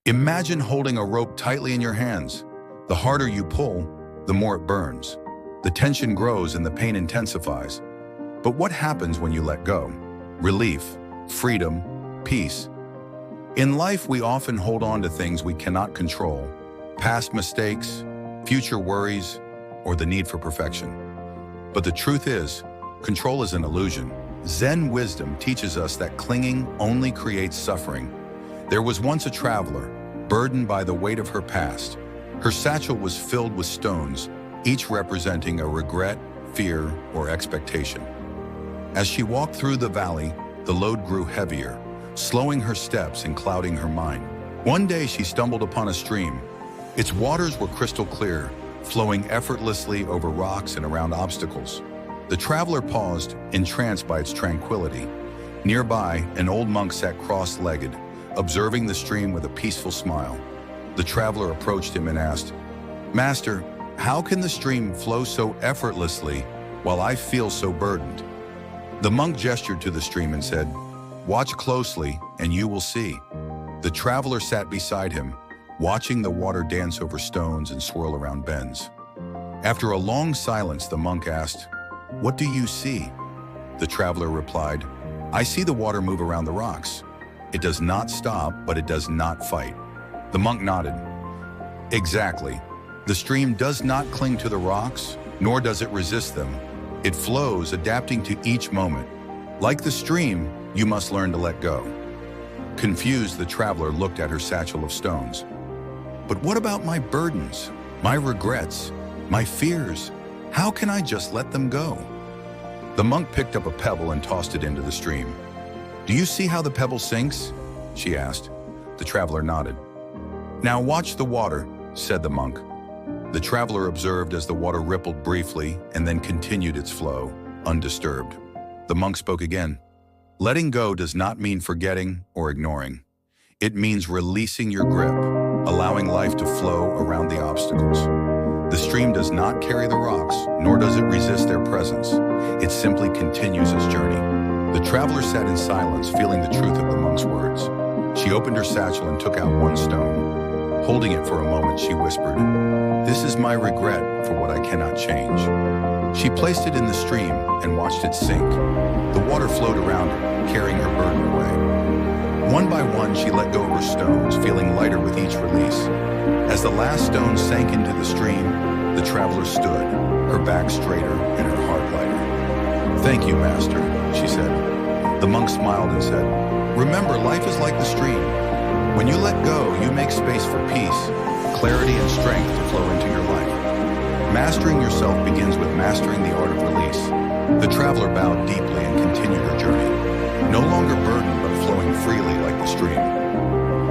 Imagine holding a rope tightly in your hands. The harder you pull, the more it burns. The tension grows and the pain intensifies. But what happens when you let go? Relief, freedom, peace. In life, we often hold on to things we cannot control, past mistakes, future worries, or the need for perfection. But the truth is, control is an illusion. Zen wisdom teaches us that clinging only creates suffering. There was once a traveler, burdened by the weight of her past. Her satchel was filled with stones, each representing a regret, fear, or expectation. As she walked through the valley, the load grew heavier, slowing her steps and clouding her mind. One day she stumbled upon a stream. Its waters were crystal clear, flowing effortlessly over rocks and around obstacles. The traveler paused, entranced by its tranquility. Nearby, an old monk sat cross-legged, observing the stream with a peaceful smile. The traveler approached him and asked, "Master, how can the stream flow so effortlessly while I feel so burdened?" The monk gestured to the stream and said, "Watch closely and you will see." The traveler sat beside him, watching the water dance over stones and swirl around bends. After a long silence, the monk asked, "What do you see?" The traveler replied, "I see the water move around the rocks. It does not stop, but it does not fight." The monk nodded. Exactly. The stream does not cling to the rocks, nor does it resist them. It flows, adapting to each moment. Like the stream, you must learn to let go. Confused, the traveler looked at her satchel of stones. "But what about my burdens, my regrets, my fears? How can I just let them go?" The monk picked up a pebble and tossed it into the stream. "Do you see how the pebble sinks?" she asked. The traveler nodded. "Now watch the water," said the monk. The traveler observed as the water rippled briefly and then continued its flow, undisturbed. The monk spoke again. "Letting go does not mean forgetting or ignoring. It means releasing your grip, allowing life to flow around the obstacles. The stream does not carry the rocks, nor does it resist their presence. It simply continues its journey." The traveler sat in silence, feeling the truth of the monk's words. She opened her satchel and took out one stone. Holding it for a moment, she whispered, "This is my regret for what I cannot change." She placed it in the stream and watched it sink. The water flowed around her, carrying her burden away. One by one, she let go of her stones, feeling lighter with each release. As the last stone sank into the stream, the traveler stood, her back straighter and her heart lighter. "Thank you, Master," she said. The monk smiled and said, "Remember, life is like the stream. When you let go, you make space for peace, clarity, and strength to flow into your life. Mastering yourself begins with mastering the art of release." The traveler bowed deeply and continued her journey, no longer burdened but flowing freely like the stream.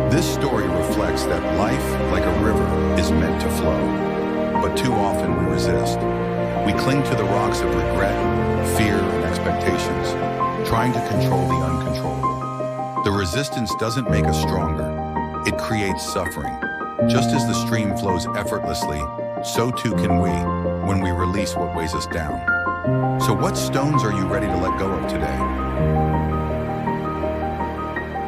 This story reflects that life, like a river, is meant to flow, but too often we resist. We cling to the rocks of regret, fear, and expectations, trying to control the uncontrollable. The resistance doesn't make us stronger. It creates suffering. Just as the stream flows effortlessly, so too can we when we release what weighs us down. So what stones are you ready to let go of today?